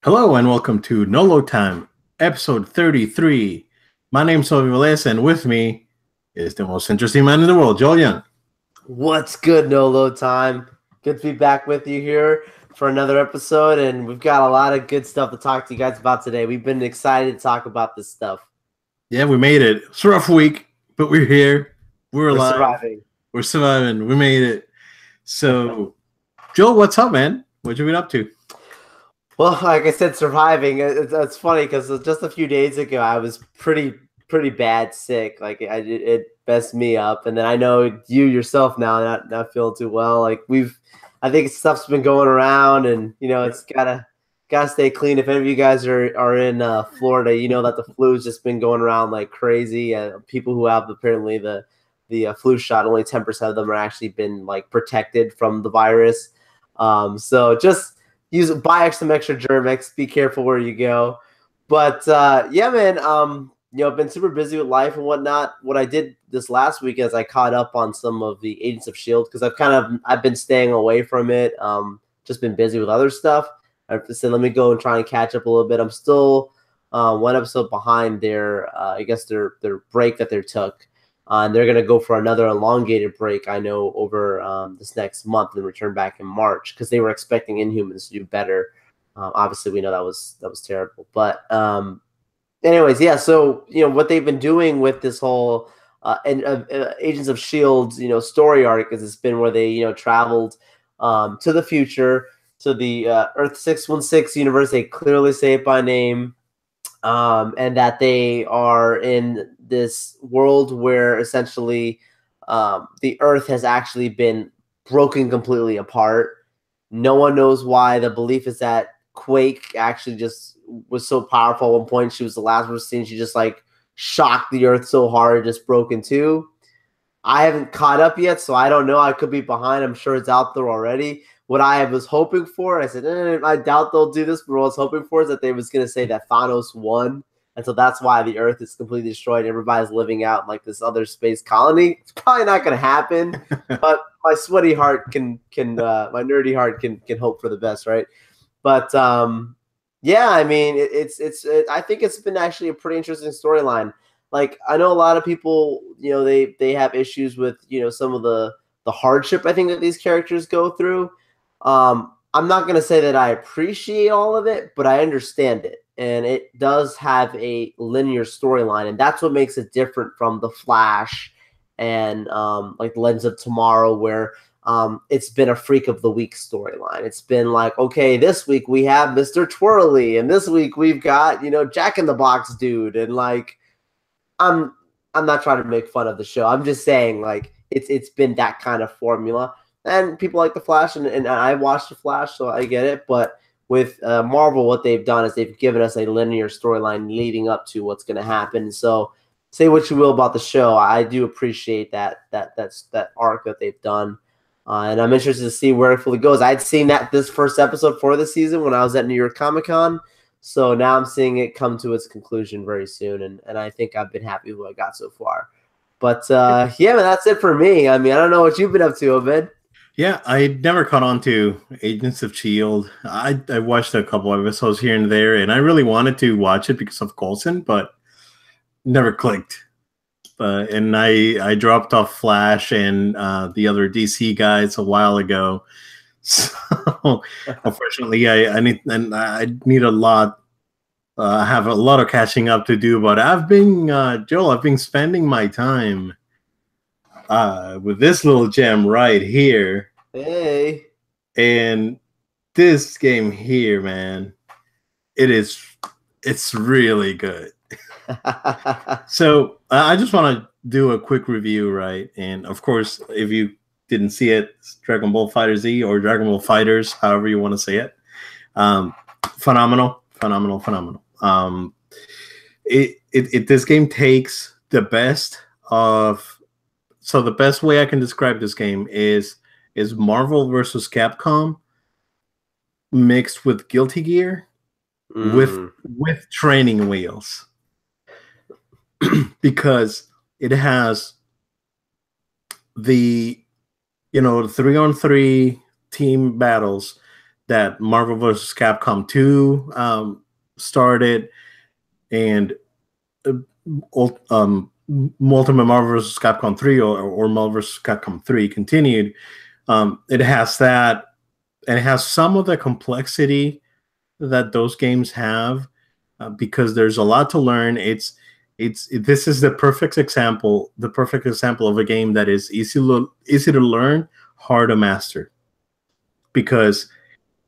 Hello and welcome to Nolo Time, episode 33. My name's Obed, and with me is the most interesting man in the world, Joel Young. What's good, Nolo Time? Good to be back with you here for another episode, and we've got a lot of good stuff to talk to you guys about today. We've been excited to talk about this stuff. Yeah, we made it. It's a rough week, but we're here. We're alive. Surviving. We're surviving. We made it. So, Joel, what's up, man? What you been up to? Well, like I said, surviving. It's funny because just a few days ago, I was pretty bad sick. Like it messed me up, and then I know you yourself now not feeling too well. Like I think stuff's been going around, and it's gotta stay clean. If any of you guys are in Florida, you know that the flu's just been going around like crazy. People who have apparently the flu shot, only 10% of them are actually been like protected from the virus. So just buy some extra Germ-X. Be careful where you go. But yeah, man. I've been super busy with life and whatnot. What I did this last week is I caught up on some of the Agents of S.H.I.E.L.D. because I've been staying away from it. Just been busy with other stuff. I said, let me go and try and catch up a little bit. I'm still one episode behind their break that they took. And they're going to go for another elongated break, I know, over this next month and return back in March because they were expecting Inhumans to do better. Obviously, we know that was terrible. But anyways, yeah, so, what they've been doing with this whole Agents of S.H.I.E.L.D., story arc is it's been where they, traveled to the future, to the Earth 616 universe. They clearly say it by name. And that they are in this world where essentially the Earth has actually been broken completely apart. No one knows why. The belief is that Quake actually just was so powerful at one point. She was the last person seen. She just like shocked the Earth so hard it just broke in two. I haven't caught up yet, so I don't know. I could be behind. I'm sure it's out there already. What I was hoping for, I said, I doubt they'll do this, but what I was hoping for is that they was going to say that Thanos won. And so that's why the Earth is completely destroyed. Everybody's living out in like this other space colony. It's probably not going to happen, but my sweaty heart my nerdy heart can hope for the best, right? But yeah, I mean, I think it's been actually a pretty interesting storyline. Like, I know a lot of people, they have issues with, some of the hardship I think that these characters go through. I'm not going to say that I appreciate all of it, but I understand it. And it does have a linear storyline, and that's what makes it different from The Flash and like Legends of Tomorrow, where it's been a Freak of the Week storyline. It's been like, okay, this week we have Mr. Twirly, and this week we've got, Jack in the Box dude, and like I'm not trying to make fun of the show. I'm just saying like it's been that kind of formula. And people like The Flash, and I watched The Flash, so I get it. But with Marvel, what they've done is they've given us a linear storyline leading up to what's going to happen. So say what you will about the show, I do appreciate that arc that they've done. And I'm interested to see where it fully goes. I'd seen this first episode for the season when I was at New York Comic Con. So now I'm seeing it come to its conclusion very soon. And I think I've been happy with what I got so far. But yeah, man, that's it for me. I mean, I don't know what you've been up to, Obed. Yeah, I never caught on to Agents of S.H.I.E.L.D. I watched a couple of episodes here and there, and I really wanted to watch it because of Coulson, but never clicked. And I dropped off Flash and the other DC guys a while ago. So unfortunately, I need a lot. I have a lot of catching up to do, but I've been spending my time with this little gem right here. Hey. And this game here, man, it's really good. So I just want to do a quick review, right? And of course, if you didn't see it, it's Dragon Ball FighterZ or Dragon Ball FighterZ, however you want to say it. Phenomenal. This game takes the best of. So the best way I can describe this game is Marvel versus Capcom mixed with Guilty Gear with training wheels. Because it has the 3-on-3 team battles that Marvel vs. Capcom 2 started, and uh, Ultimate Marvel vs. Capcom 3 or Marvel vs. Capcom 3 continued. It has that, and it has some of the complexity that those games have, because there's a lot to learn. This is the perfect example of a game that is easy to learn, hard to master, because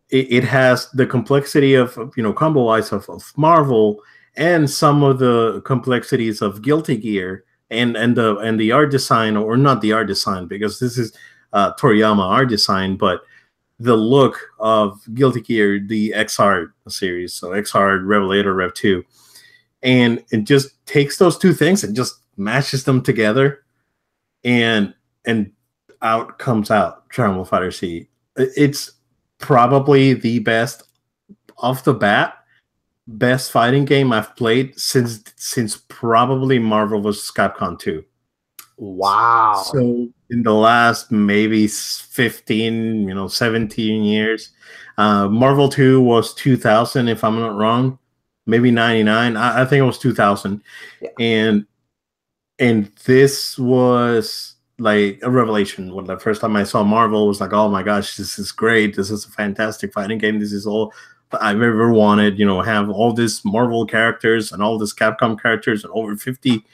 it has the complexity of combo wise of Marvel, and some of the complexities of Guilty Gear, and the art design, or not the art design, because this is Toriyama art design, but the look of Guilty Gear, the XR series, so XR Revelator Rev 2, and it just takes those two things and just mashes them together, and out comes Dragon Ball FighterZ. It's probably the best off the bat, best fighting game I've played since probably Marvel vs. Capcom 2. Wow. So in the last maybe 15, 17 years, Marvel 2 was 2000, if I'm not wrong, maybe 99. I think it was 2000. Yeah. And this was like a revelation. When the first time I saw Marvel, was like, oh my gosh, this is great. This is a fantastic fighting game. This is all I've ever wanted, have all these Marvel characters and all these Capcom characters and over 50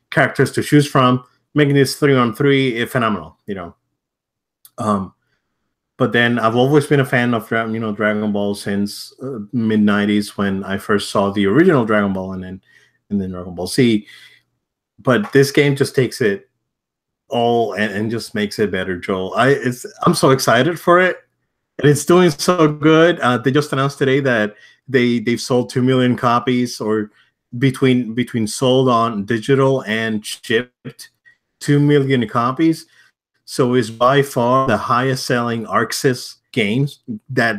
characters to choose from, making this 3-on-3 phenomenal, But then I've always been a fan of Dragon Ball since mid 90s, when I first saw the original Dragon Ball, and then Dragon Ball Z. But this game just takes it all and just makes it better, Joel. I'm so excited for it, and it's doing so good. They just announced today that they've sold 2 million copies, or between sold on digital and shipped, 2 million copies. So it's by far the highest selling ArcSys games that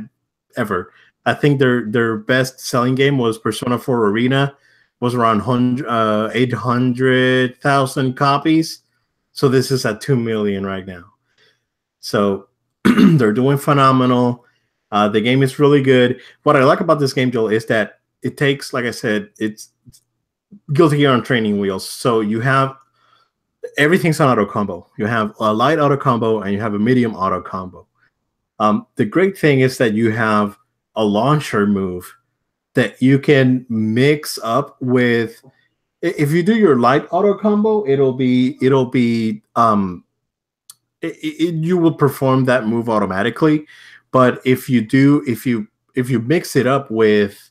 ever. I think their best selling game was Persona 4 Arena, was around 800,000 copies. So this is at 2 million right now. So they're doing phenomenal. The game is really good. What I like about this game, Joel, is that it takes, like I said, it's Guilty Gear on training wheels. So you have everything's an auto combo. You have a light auto combo and you have a medium auto combo. The great thing is that you have a launcher move that you can mix up with. If you do your light auto combo, you will perform that move automatically. But if you mix it up with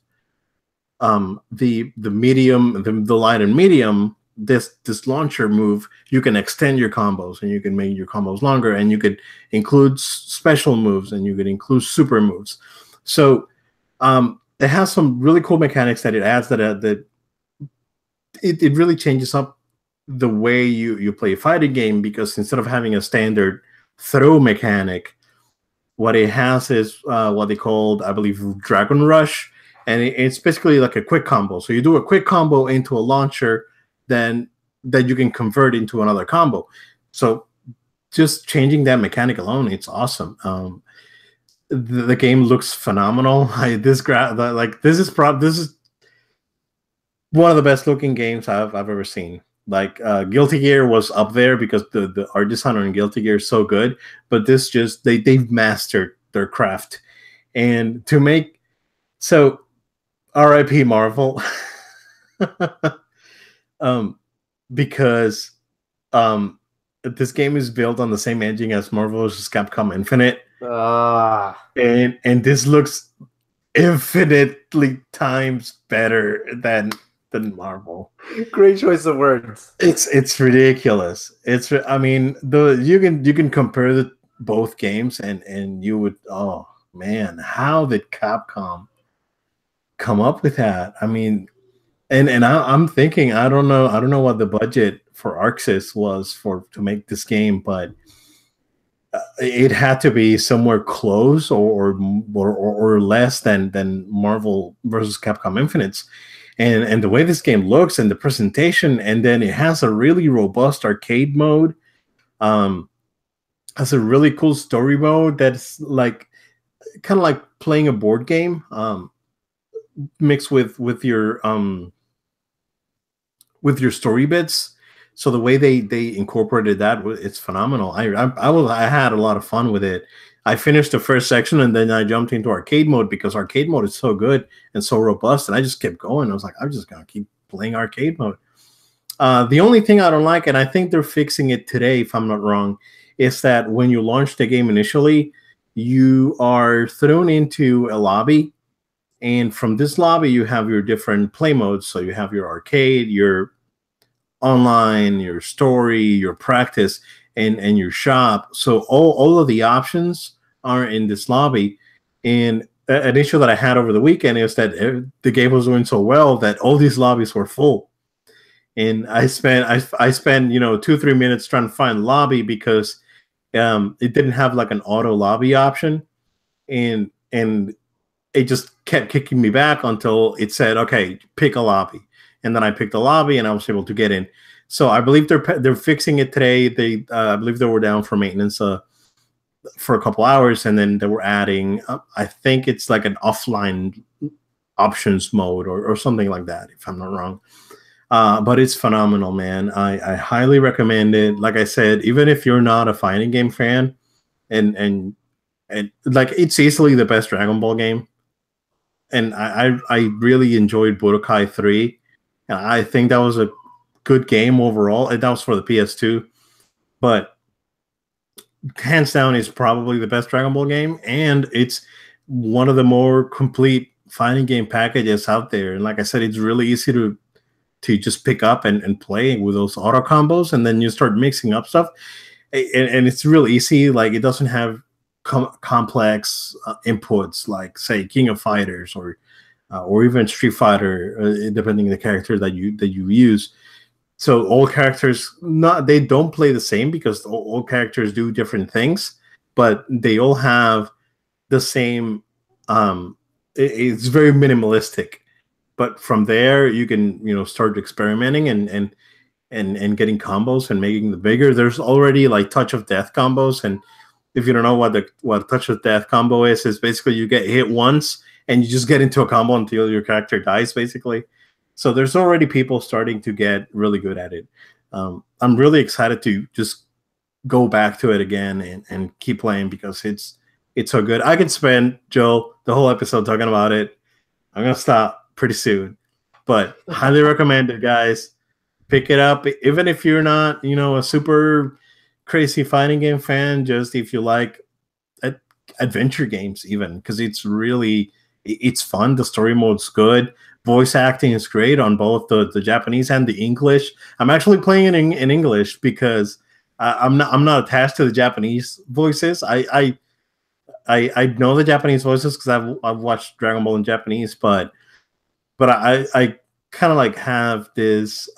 the medium, the light and medium, this launcher move, you can extend your combos, and you can make your combos longer, and you could include special moves, and you could include super moves. So it has some really cool mechanics that it adds, that it really changes up the way you play a fighting game, because instead of having a standard throw mechanic, what it has is what they called, I believe, Dragon Rush, and it's basically like a quick combo. So you do a quick combo into a launcher, then that you can convert into another combo. So just changing that mechanic alone, it's awesome. The game looks phenomenal. This is one of the best looking games I've ever seen. Like Guilty Gear was up there because the art designer in Guilty Gear is so good, but this just they've mastered their craft. And to make so RIP Marvel. Because this game is built on the same engine as Marvel vs. Capcom Infinite, and this looks infinitely times better than Marvel. Great choice of words. It's ridiculous. I mean, you can compare both games, and you would, oh man, how did Capcom come up with that? I mean. And I'm thinking, I don't know what the budget for ArcSys was to make this game, but it had to be somewhere close or less than Marvel versus Capcom Infinite's. And the way this game looks and the presentation, and then it has a really robust arcade mode, has a really cool story mode that's like, kind of like playing a board game, mixed with your story bits. So the way they incorporated that, it's phenomenal. I had a lot of fun with it. I finished the first section and then I jumped into arcade mode because arcade mode is so good and so robust, and I just kept going. I was like, I'm just gonna keep playing arcade mode. The only thing I don't like, and I think they're fixing it today, if I'm not wrong, is that when you launch the game initially, you are thrown into a lobby, and from this lobby, you have your different play modes. So you have your arcade, your online, your story, your practice, and your shop. So all of the options are in this lobby. And an issue that I had over the weekend is that the game was doing so well that all these lobbies were full. And I spent 2-3 minutes trying to find lobby because it didn't have like an auto lobby option, and it just kept kicking me back until it said, okay, pick a lobby. And then I picked a lobby and I was able to get in. So I believe they're fixing it today. I believe they were down for maintenance for a couple hours, and then they were adding, I think it's like an offline options mode or something like that, if I'm not wrong. But it's phenomenal, man. I highly recommend it. Like I said, even if you're not a fighting game fan, and like, it's easily the best Dragon Ball game. And I really enjoyed Budokai 3. And I think that was a good game overall. And that was for the PS2. But hands down, is probably the best Dragon Ball game. And it's one of the more complete fighting game packages out there. And like I said, it's really easy to just pick up and play with those auto combos. And then you start mixing up stuff. And it's really easy. Like, it doesn't have complex inputs like, say, King of Fighters or even Street Fighter, depending on the character that you use. So all characters, they don't play the same because all characters do different things, but they all have the same. It's very minimalistic, but from there you can start experimenting and getting combos and making the bigger. There's already like touch of death combos, and if you don't know what touch of death combo is basically you get hit once and you just get into a combo until your character dies, basically. So there's already people starting to get really good at it. I'm really excited to just go back to it again and keep playing because it's so good. I could spend, Joe, the whole episode talking about it. I'm gonna stop pretty soon, but highly recommend it, guys. Pick it up, even if you're not, a super crazy fighting game fan. Just if you like adventure games, even, because it's fun. The story mode's good. Voice acting is great on both the Japanese and the English. I'm actually playing it in English because I'm not attached to the Japanese voices. I know the Japanese voices because I've watched Dragon Ball in Japanese, but I kind of like have this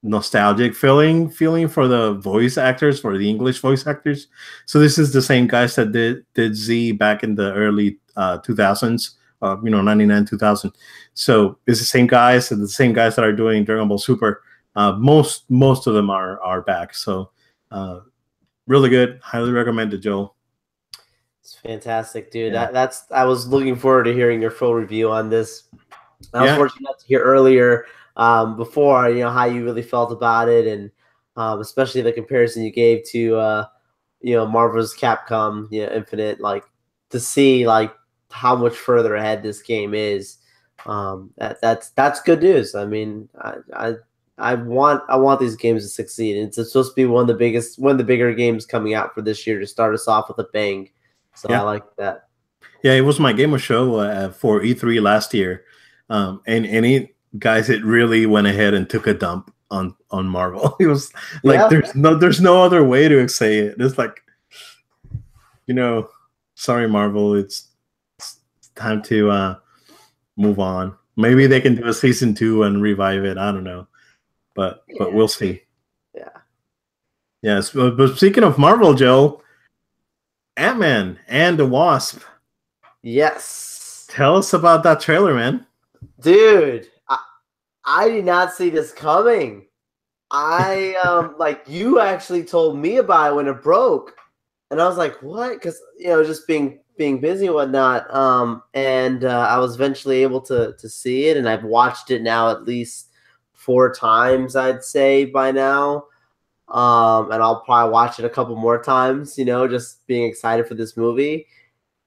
nostalgic feeling for the voice actors, for the English voice actors. So this is the same guys that did Z back in the early 2000s, 99, 2000. So it's the same guys, and the same guys that are doing Dragon Ball Super. Most of them are back. So really good. Highly recommended, Joel. It's fantastic, dude. Yeah. I was looking forward to hearing your full review on this. I was fortunate to hear earlier before, how you really felt about it, and especially the comparison you gave to Marvel's Capcom, Infinite, like, to see like how much further ahead this game is. That's good news. I mean, I want these games to succeed. It's supposed to be one of the bigger games coming out for this year to start us off with a bang. So I like that. Yeah, it was my gamer show for E3 last year, and it really went ahead and took a dump on Marvel. It was like there's no other way to say it. It's like, sorry, Marvel, it's time to move on. Maybe they can do a season 2 and revive it. I don't know, but we'll see. Yeah. Yes, but speaking of Marvel, Joe, Ant-Man and the Wasp. Yes. Tell us about that trailer, man. Dude, I did not see this coming. Like, you actually told me about it when it broke, and I was like, what? Because just being being busy and whatnot. And I was eventually able to see it, and I've watched it now at least 4 times, I'd say by now. And I'll probably watch it a couple more times, just being excited for this movie.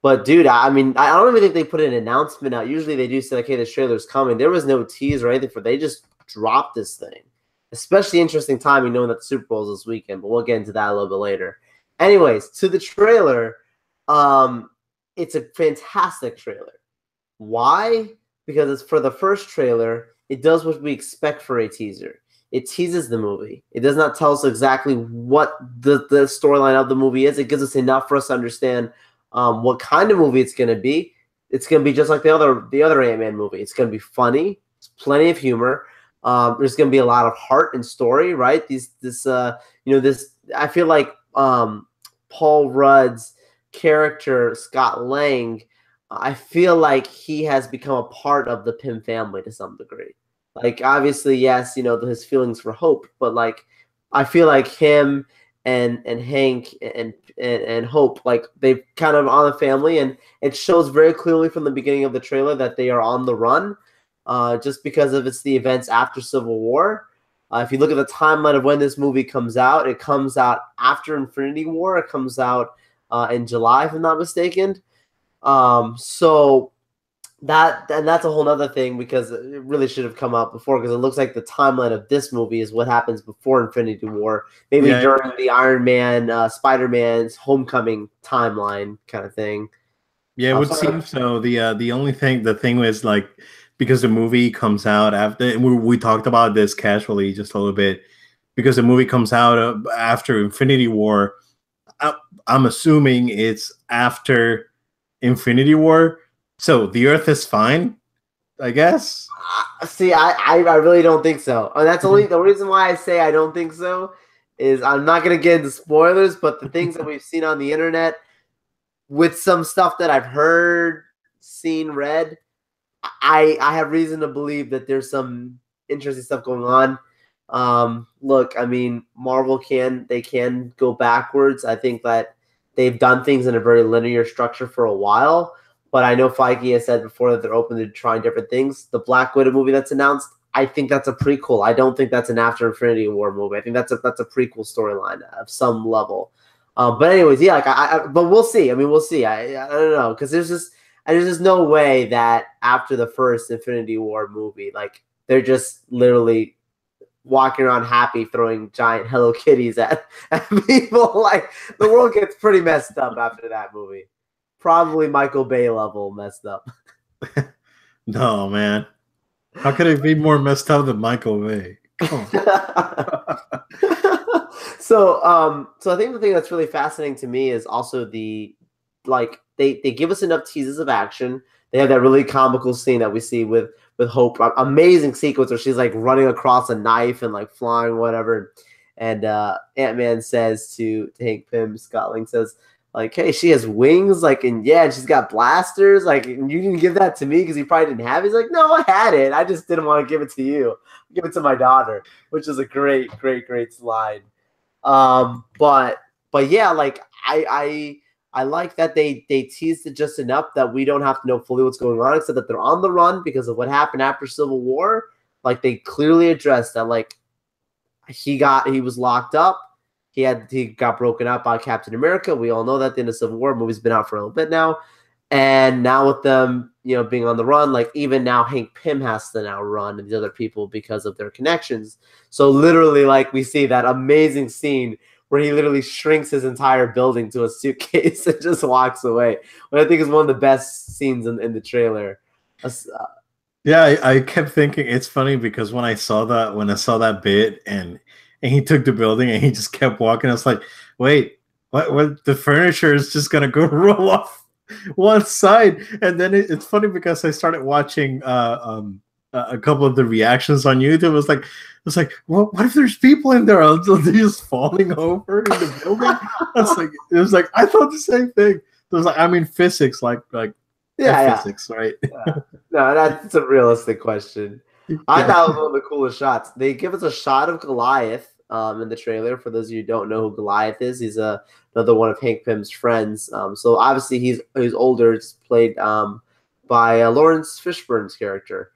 But dude, I mean, I don't even think they put an announcement out. Usually they do say like, "Hey, the trailer's coming." There was no tease or anything for. They just dropped this thing. Especially interesting timing, knowing that the Super Bowl is this weekend. But we'll get into that a little bit later. Anyways, to the trailer, it's a fantastic trailer. Why? Because it's for the first trailer. It does what we expect for a teaser. It teases the movie. It does not tell us exactly what the storyline of the movie is. It gives us enough for us to understand what kind of movie it's going to be. It's going to be just like the other Ant-Man movie. It's going to be funny. It's plenty of humor. There's going to be a lot of heart and story, right? This I feel like Paul Rudd's character, Scott Lang, I feel like he has become a part of the Pym family to some degree. Like, obviously, yes, his feelings for Hope, but like, I feel like him and Hank and Hope, like, they've kind of on the family, and it shows very clearly from the beginning of the trailer that they are on the run, just because of it's the events after Civil War. If you look at the timeline of when this movie comes out, it comes out after Infinity War. It comes out in July, if I'm not mistaken. So that's a whole other thing, because it really should have come out before, because it looks like the timeline of this movie is what happens before Infinity War, maybe during the Iron Man, Spider-Man's Homecoming timeline kind of thing. Yeah, it would seem so. The thing was, like, because the movie comes out after, we talked about this casually just a little bit, because the movie comes out after Infinity War. I'm assuming it's after Infinity War. So the Earth is fine, I guess. See, I really don't think so. And that's the reason why I say I don't think so is I'm not going to get into spoilers, but the things that we've seen on the internet with some stuff that I've heard, seen, read, I have reason to believe that there's some interesting stuff going on. Look, I mean, Marvel can go backwards. I think that they've done things in a very linear structure for a while. But I know Feige has said before that they're open to trying different things. The Black Widow movie that's announced, I think that's a prequel. I don't think that's an after Infinity War movie. I think that's a prequel storyline of some level. But anyways, yeah, but we'll see. I mean, we'll see. I don't know, because there's just no way that after the first Infinity War movie, like, they're just literally walking around happy, throwing giant Hello Kitties at people. Like, the world gets pretty messed up after that movie. Probably Michael Bay level messed up. No, man. How could it be more messed up than Michael Bay? So I think the thing that's really fascinating to me is also they give us enough teases of action. They have that really comical scene that we see with Hope, amazing sequence where she's like running across a knife and like flying, whatever. And Ant-Man says to Hank Pym, Scott Lang says, like, hey, she has wings, like, and she's got blasters, like, and you didn't give that to me because you probably didn't have it. He's like, no, I had it. I just didn't want to give it to you. Give it to my daughter, which is a great slide. But yeah, like, I like that they teased it just enough that we don't have to know fully what's going on, except that they're on the run because of what happened after Civil War. Like, they clearly addressed that, like, he was locked up. He got broken up by Captain America. We all know that the end of Civil War movie's been out for a little bit now. And now with them, being on the run, like, even now Hank Pym has to now run and the other people because of their connections. So literally, like, we see that amazing scene where he literally shrinks his entire building to a suitcase and just walks away. What I think is one of the best scenes in the trailer. Yeah, I kept thinking, it's funny because when I saw that bit and he took the building and he just kept walking, I was like, wait, what the furniture is just gonna go roll off one side. And then it's funny because I started watching a couple of the reactions on YouTube. It was like, what if there's people in there? They're just falling over in the building. It was like I thought the same thing. It was like, I mean, physics, physics, right? Yeah. No, that's a realistic question. I thought it was one of the coolest shots. They give us a shot of Goliath in the trailer. For those of you who don't know who Goliath is, he's another one of Hank Pym's friends. So obviously he's older. It's played by Lawrence Fishburne's character,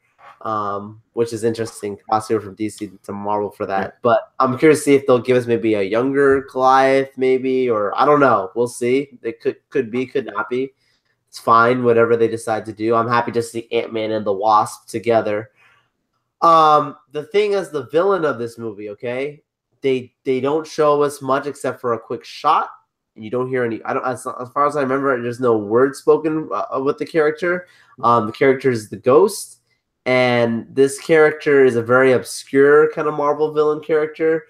which is interesting. Crossover from DC to Marvel for that. Yeah. But I'm curious to see if they'll give us maybe a younger Goliath, maybe, or I don't know. We'll see. It could be, could not be. It's fine, whatever they decide to do. I'm happy to see Ant-Man and the Wasp together. The thing is, the villain of this movie, okay, they don't show us much except for a quick shot, and you don't hear any. I don't, as far as I remember, there's no word spoken with the character. The character is the Ghost, and this character is a very obscure kind of Marvel villain character.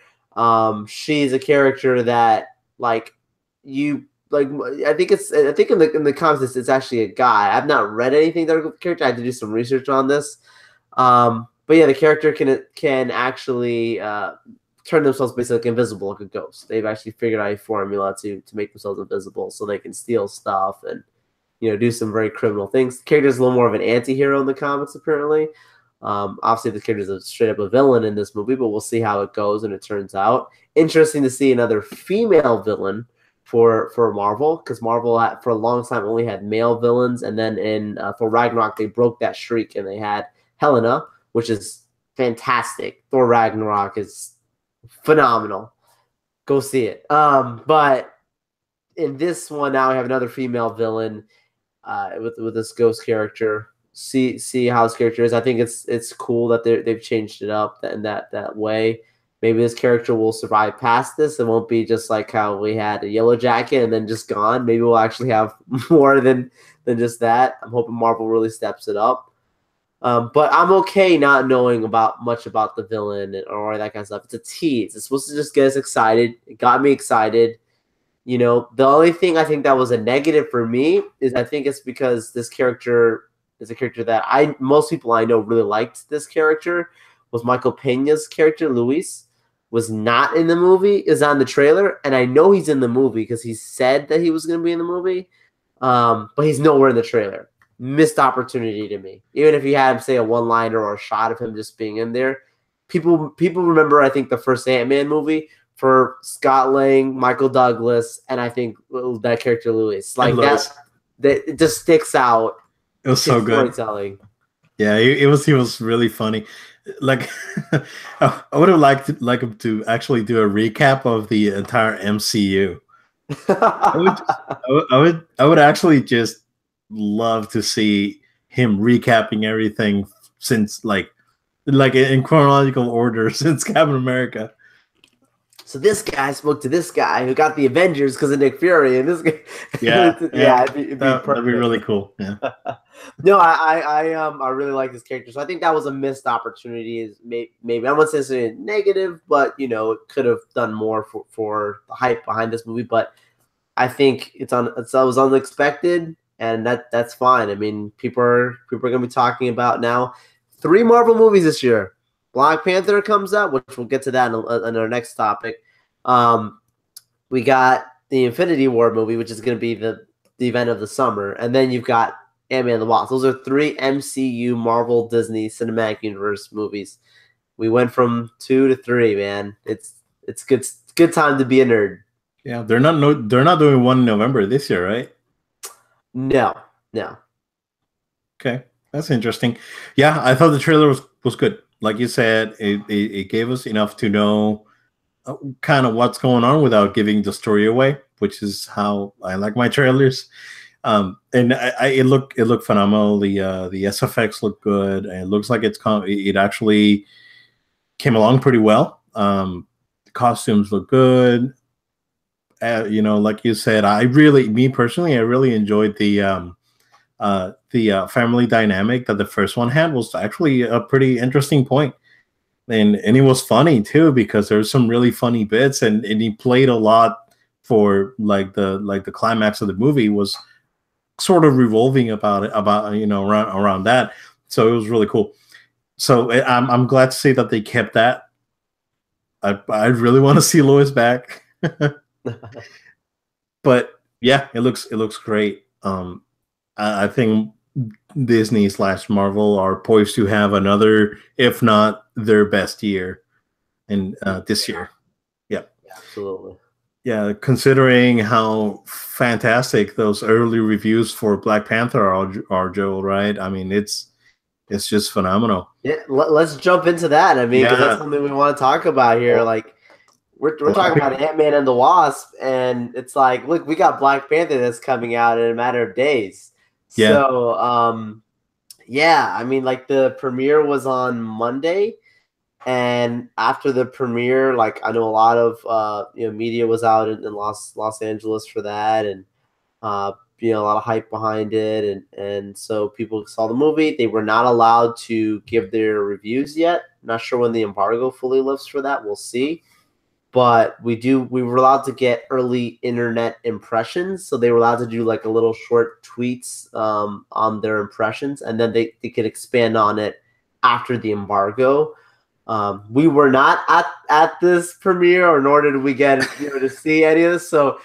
She's a character that like you. Like I think in the comics it's actually a guy. I've not read anything that with the character. I had to do some research on this. But yeah, the character can actually turn themselves basically invisible like a ghost. They've actually figured out a formula to make themselves invisible so they can steal stuff and do some very criminal things. The character is a little more of an anti-hero in the comics apparently. Obviously the character is a straight up a villain in this movie, but we'll see how it goes and it turns out. Interesting to see another female villain for Marvel, because Marvel for a long time only had male villains, and then in Thor Ragnarok they broke that streak and they had Helena, which is fantastic. Thor Ragnarok is phenomenal. Go see it. But in this one now we have another female villain with this Ghost character. See how this character is. I think it's cool that they've changed it up in that way. Maybe this character will survive past this. It won't be just like how we had a Yellow Jacket and then just gone. Maybe we'll actually have more than just that. I'm hoping Marvel really steps it up. But I'm okay not knowing much about the villain or that kind of stuff. It's a tease. It's supposed to just get us excited. It got me excited. The only thing I think that was a negative for me is I think it's because this character is a character that most people I know really liked this character. Was Michael Peña's character, Luis, was not in the movie, is on the trailer, and I know he's in the movie because he said that he was going to be in the movie, but he's nowhere in the trailer. Missed opportunity to me. Even if you had him say a one-liner or a shot of him just being in there, people remember, I think, the first Ant-Man movie for Scott Lang, Michael Douglas, and I think that character Luis. Like that it just sticks out. It was so good. Storytelling. Yeah, he was really funny. Like, I would have liked him to actually do a recap of the entire MCU. I would actually just love to see him recapping everything since like in chronological order since Captain America. So this guy spoke to this guy who got the Avengers because of Nick Fury, and this guy. That'd be really cool. Yeah. No, I really like this character, so I think that was a missed opportunity. Is maybe I wouldn't say it's a negative, but it could have done more for the hype behind this movie. But I think it was unexpected, and that's fine. I mean, people are going to be talking about now 3 Marvel movies this year. Black Panther comes out, which we'll get to that in our next topic. We got the Infinity War movie, which is going to be the event of the summer, and then you've got Ant-Man and the Wasp. Those are 3 MCU Marvel Disney Cinematic Universe movies. We went from 2 to 3, man. It's good time to be a nerd. Yeah, they're not doing one in November this year, right? No. Okay, that's interesting. Yeah, I thought the trailer was good. Like you said, it gave us enough to know kind of what's going on without giving the story away, which is how I like my trailers. And it looked phenomenal. The SFX looked good, and it looks like it actually came along pretty well. The costumes look good. Like you said, me personally, I really enjoyed the family dynamic that the first one had. Was actually a pretty interesting point. And it was funny too, because there's some really funny bits, and he played a lot for the climax of the movie was sort of revolving about around that. So it was really cool. So I'm glad to see that they kept that. I really want to see Lois back. But yeah, it looks great. I think Disney / Marvel are poised to have another, if not their best year in this year. Absolutely. Yeah, considering how fantastic those early reviews for Black Panther are, Joel, right? I mean, it's just phenomenal. Yeah, let's jump into that. I mean, because that's Yeah, something we want to talk about here. Like, we're talking about Ant-Man and the Wasp, and it's like, look, we got Black Panther that's coming out in a matter of days. yeah, So, yeah, I mean, like the premiere was on Monday, and after the premiere, like I know a lot of media was out in Los Angeles for that, and a lot of hype behind it, and so people saw the movie. They were not allowed to give their reviews yet. Not sure when the embargo fully lifts for that. We'll see. But we were allowed to get early internet impressions. So they were allowed to do like a little short tweets on their impressions, and then they could expand on it after the embargo. We were not at this premiere, or nor did we get to see any of this. So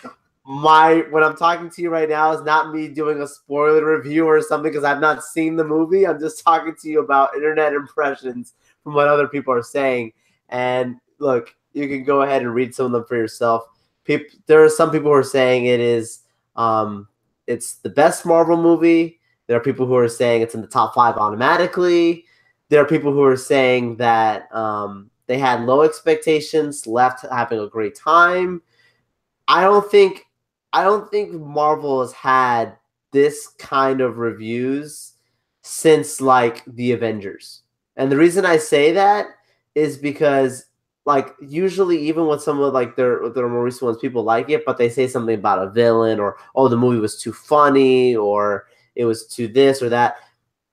what I'm talking to you right now is not me doing a spoiler review or something, because I've not seen the movie. I'm just talking to you about internet impressions from what other people are saying. And look, you can go ahead and read some of them for yourself. There are some people who are saying it's the best Marvel movie. There are people who are saying it's in the top 5 automatically. There are people who are saying that they had low expectations, left having a great time. I don't think Marvel has had this kind of reviews since like the Avengers. And the reason I say that is because like usually even with some of like their more recent ones, people like it, but they say something about a villain, or the movie was too funny, or it was too this or that.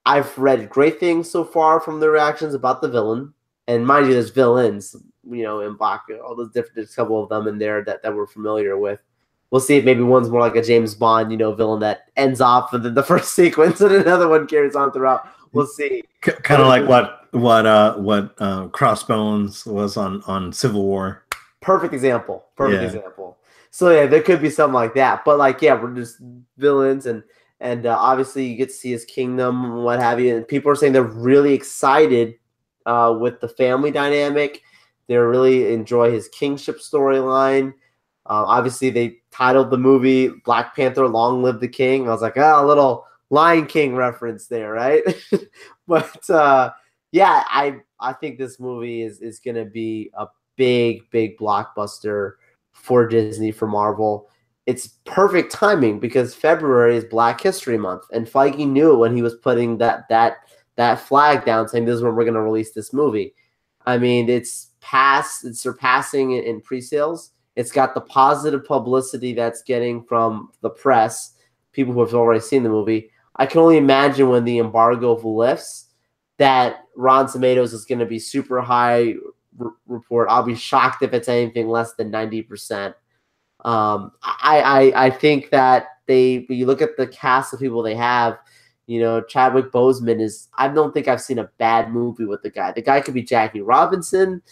I've read great things so far from the reactions about the villain. And mind you, there's villains, in Black, all those different, there's a couple of them in there that we're familiar with. We'll see if maybe one's more like a James Bond, villain that ends off within the first sequence, and another one carries on throughout. We'll see. Kind of like what Crossbones was on Civil War. Perfect example. Example. So yeah, there could be something like that. But like, yeah, we're just villains, and obviously you get to see his kingdom and what have you. And people are saying they're really excited with the family dynamic. They really enjoy his kingship storyline. Obviously, they titled the movie Black Panther: Long Live the King. I was like, a little Lion King reference there, right? But yeah, I think this movie is going to be a big blockbuster for Disney, for Marvel. It's perfect timing because February is Black History Month, and Feige knew it when he was putting that flag down, saying this is when we're going to release this movie. I mean, it's surpassing in pre-sales. It's got the positive publicity that's getting from the press, people who have already seen the movie. I can only imagine when the embargo lifts that Rotten Tomatoes is going to be super high report. I'll be shocked if it's anything less than 90%. I think that when you look at the cast of people they have, Chadwick Boseman I don't think I've seen a bad movie with the guy. The guy could be Jackie Robinson.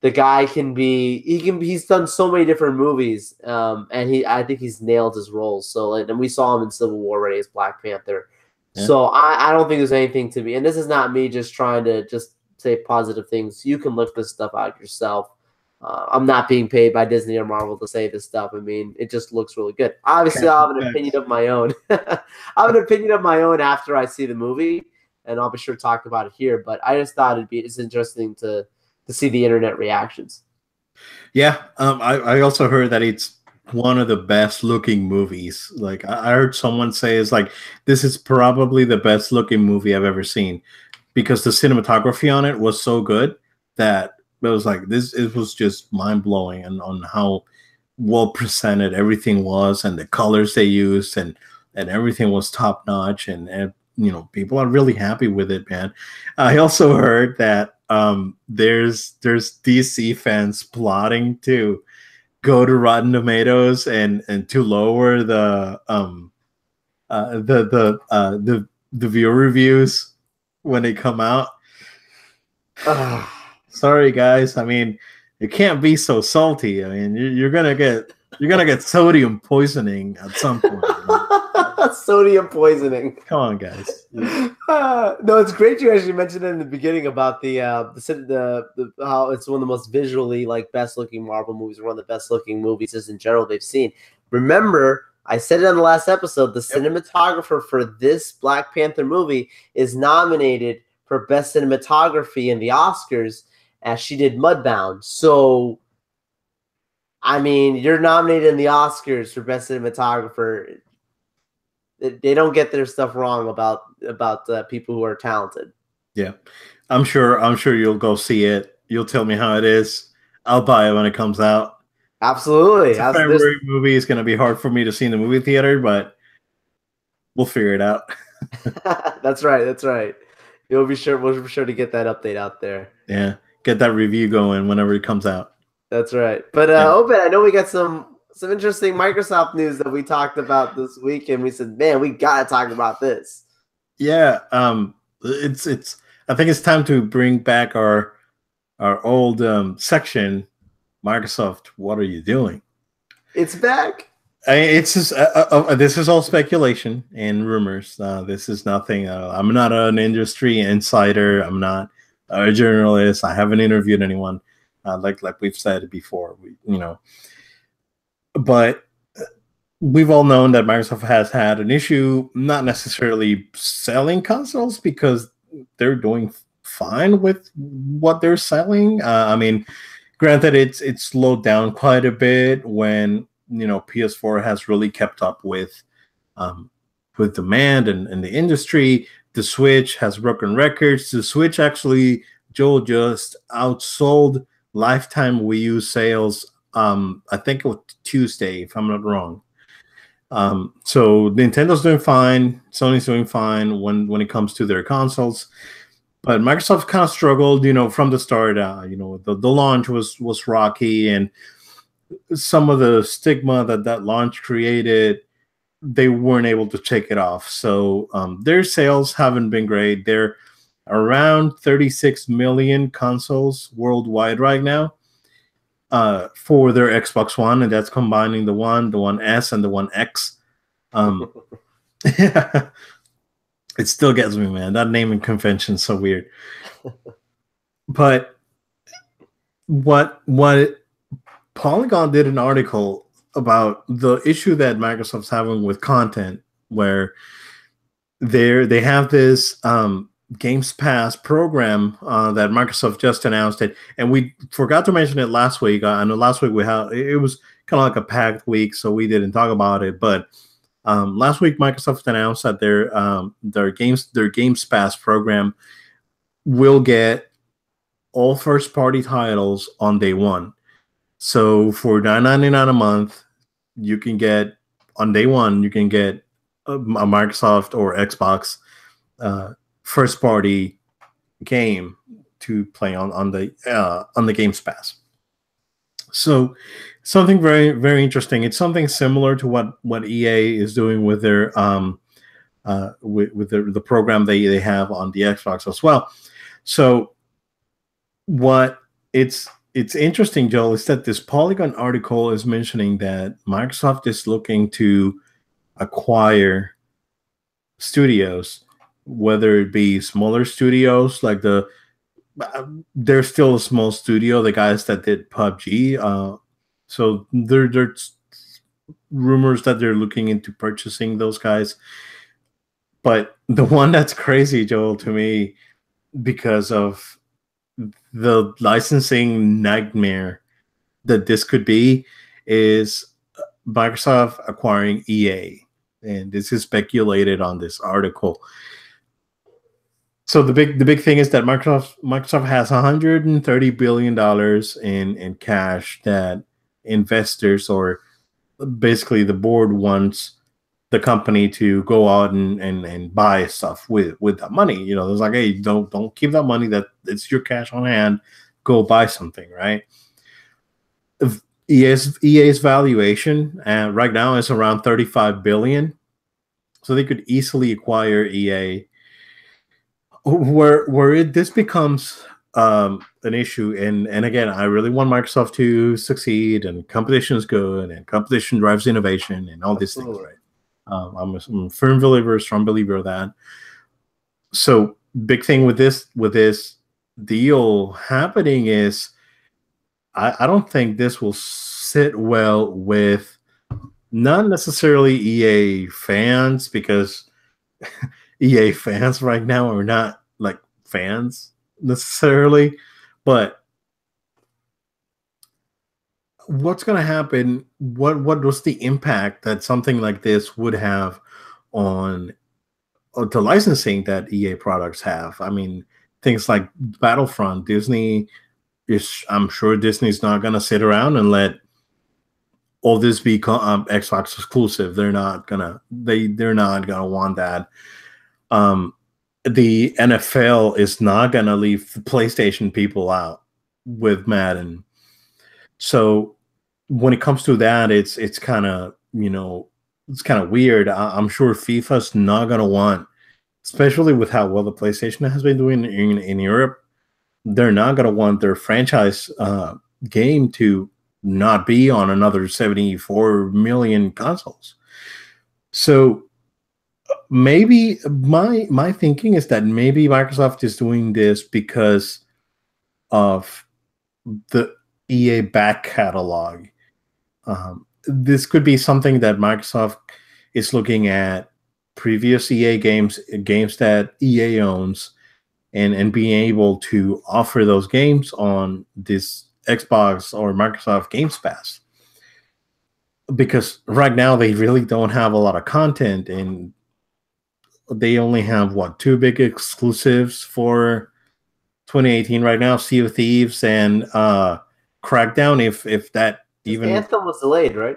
The guy he's done so many different movies, and I think he's nailed his roles. So, and we saw him in Civil War already as Black Panther. Yeah. So I don't think there's anything to be, and this is not me just trying to just say positive things. You can look this stuff out yourself. I'm not being paid by Disney or Marvel to say this stuff. I mean, it just looks really good. Obviously, I'll have an opinion of my own. I have an opinion of my own after I see the movie, and I'll be sure to talk about it here. But I just thought it's interesting to see the internet reactions. Yeah, I also heard that it's one of the best looking movies. Like I heard someone say it's like this is probably the best looking movie I've ever seen, because the cinematography on it was so good that it was like it was just mind blowing, and on how well presented everything was, and the colors they used, and everything was top notch, and people are really happy with it, man. I also heard that there's DC fans plotting to go to Rotten Tomatoes and to lower the viewer reviews when they come out. Sorry guys, I mean, it can't be so salty. I mean, you're gonna get sodium poisoning at some point. Sodium poisoning. Come on, guys. No, it's great you actually mentioned it in the beginning about the how it's one of the most visually like best looking Marvel movies, one of the best looking movies just in general they've seen. Remember, I said it on the last episode, the cinematographer for this Black Panther movie is nominated for best cinematography in the Oscars as she did Mudbound. So I mean, you're nominated in the Oscars for best cinematographer. They don't get their stuff wrong about people who are talented. Yeah, I'm sure you'll go see it. You'll tell me how it is. I'll buy it when it comes out. Absolutely. It's a February movie. It's going to be hard for me to see in the movie theater, but we'll figure it out. That's right. That's right. We'll be sure to get that update out there. Yeah, get that review going whenever it comes out. That's right. But Obed, I know we got some interesting Microsoft news that we talked about this week, and we said, man, we gotta talk about this. Yeah, it's. I think it's time to bring back our old section. Microsoft, what are you doing? It's back. It's just this is all speculation and rumors. This is nothing. I'm not an industry insider. I'm not a journalist. I haven't interviewed anyone. Like we've said before, but we've all known that Microsoft has had an issue, not necessarily selling consoles because they're doing fine with what they're selling. I mean, granted, it's slowed down quite a bit when PS4 has really kept up with demand and the industry. The Switch has broken records. The Switch actually, Joel, just outsold lifetime Wii U sales. I think it was Tuesday, if I'm not wrong. So Nintendo's doing fine. Sony's doing fine when it comes to their consoles. But Microsoft kind of struggled, from the start. The launch was rocky, and some of the stigma that launch created, they weren't able to shake it off. So their sales haven't been great. They're around 36 million consoles worldwide right now for their Xbox One, and that's combining the One S, and the One X. Yeah. It still gets me, man. That naming convention is so weird. But what Polygon did an article about the issue that Microsoft's having with content, where they have this Games Pass program that Microsoft just announced it, and we forgot to mention it last week. I know last week it was kind of like a packed week, so we didn't talk about it, but. Last week, Microsoft announced that their Games Pass program will get all first-party titles on day one. So for $9.99 a month, you can get on day one. You can get a Microsoft or Xbox first-party game to play on the Games Pass. So something very, very interesting. It's something similar to what EA is doing with their with the program they have on the Xbox as well. So what it's interesting, Joel, is that this Polygon article is mentioning that Microsoft is looking to acquire studios, whether it be smaller studios like they're still a small studio, the guys that did PUBG. So there's rumors that they're looking into purchasing those guys. But the one that's crazy, Joel, to me, because of the licensing nightmare that this could be, is Microsoft acquiring EA. And this is speculated on this article. So the big thing is that Microsoft has $130 billion in cash that investors, or basically the board, wants the company to go out and buy stuff with that money. It's like, hey, don't keep that money. That it's your cash on hand. Go buy something, right? EA's valuation right now is around $35 billion, so they could easily acquire EA. Where this becomes an issue, and again, I really want Microsoft to succeed, and competition is good, and competition drives innovation, and all these things, right? I'm a firm believer, strong believer of that. So big thing with this deal happening is I don't think this will sit well with not necessarily EA fans, because EA fans right now are not like fans necessarily, but what's going to happen? What was the impact that something like this would have on the licensing that EA products have? I mean, things like Battlefront, Disney is. I'm sure Disney's not going to sit around and let all this be Xbox exclusive. They're not gonna. They're not gonna want that. Um, the NFL is not gonna leave the PlayStation people out with Madden. So when it comes to that, it's kind of, it's kind of weird. I'm sure FIFA's not gonna want, especially with how well the PlayStation has been doing in Europe. They're not gonna want their franchise game to not be on another 74 million consoles. So maybe my thinking is that maybe Microsoft is doing this because of the EA back catalog. This could be something that Microsoft is looking at previous EA games that EA owns, and being able to offer those games on this Xbox or Microsoft Games Pass. Because right now they really don't have a lot of content, and they only have two big exclusives for 2018 right now: Sea of Thieves and Crackdown. If that even Anthem was delayed, right?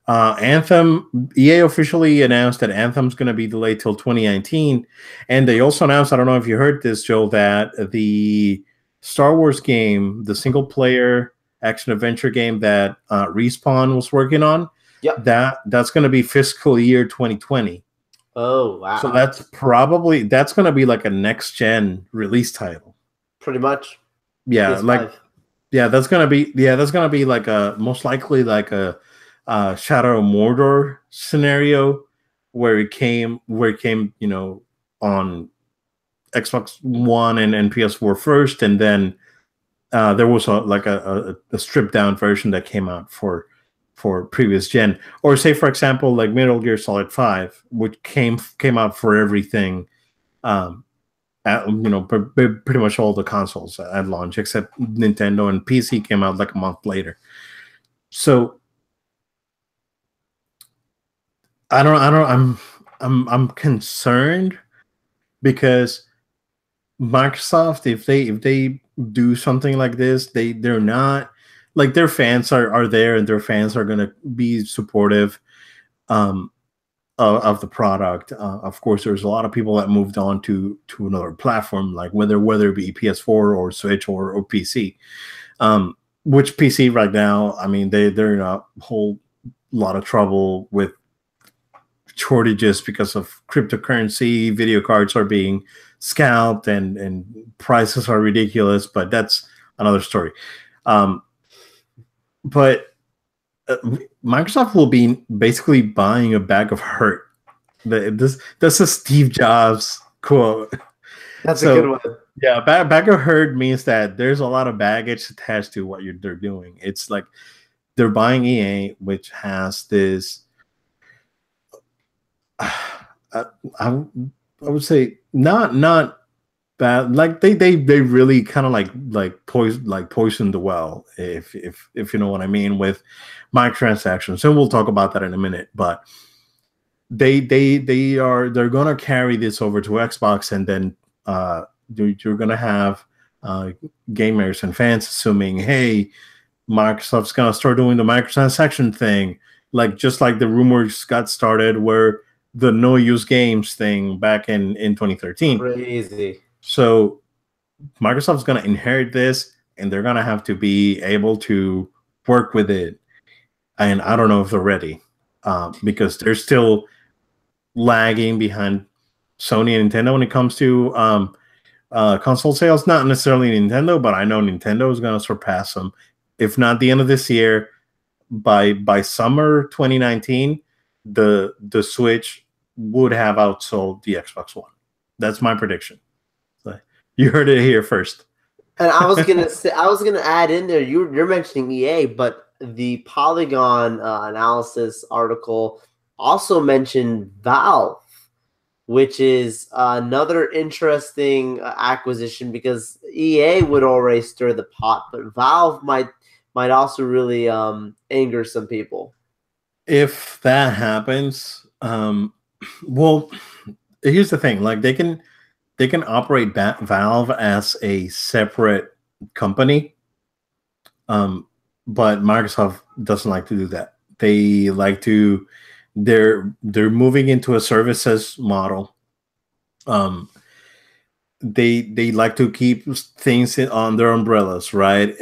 Anthem, EA officially announced that Anthem's going to be delayed till 2019, and they also announced, I don't know if you heard this, Joe, that the Star Wars game, the single player action adventure game that Respawn was working on, yep, that's going to be fiscal year 2020. Oh wow! So that's going to be like a next gen release title. Pretty much. Yeah, PS5. That's going to be like a, most likely like a Shadow of Mordor scenario where it came on Xbox One and PS4 first, and then there was a stripped down version that came out for previous gen. Or say, for example, like Metal Gear Solid 5, which came out for everything, pretty much all the consoles at launch except Nintendo, and PC came out like a month later. So I'm concerned because Microsoft, if they do something like this, they're not, like, their fans are there, and their fans are going to be supportive of the product. Of course, there's a lot of people that moved on to another platform, like whether it be PS4 or Switch or PC. Which PC right now, I mean, they're in a whole lot of trouble with shortages because of cryptocurrency. Video cards are being scalped, and prices are ridiculous, but that's another story. But Microsoft will be basically buying a bag of hurt. That's a Steve Jobs quote. That's a good one. Yeah, bag of hurt means that there's a lot of baggage attached to what they're doing. It's like they're buying EA, which has this. I would say not bad. Like they really kind of like poisoned the well, if you know what I mean, with microtransactions. And we'll talk about that in a minute. But they're gonna carry this over to Xbox, and then you're gonna have gamers and fans assuming, hey, Microsoft's gonna start doing the microtransaction thing, just like the rumors got started where the no use games thing back in 2013. Crazy. So Microsoft's going to inherit this, and they're going to have to be able to work with it. And I don't know if they're ready, because they're still lagging behind Sony and Nintendo when it comes to console sales. Not necessarily Nintendo, but I know Nintendo is going to surpass them, if not the end of this year, by summer 2019. the Switch would have outsold the Xbox One. That's my prediction. So you heard it here first. And I was gonna add in there. You're mentioning EA, but the Polygon analysis article also mentioned Valve, which is another interesting acquisition because EA would already stir the pot, but Valve might also really anger some people. If that happens, well, here's the thing: like they can operate Valve as a separate company, but Microsoft doesn't like to do that. They like to they're moving into a services model. They like to keep things on their umbrellas, right?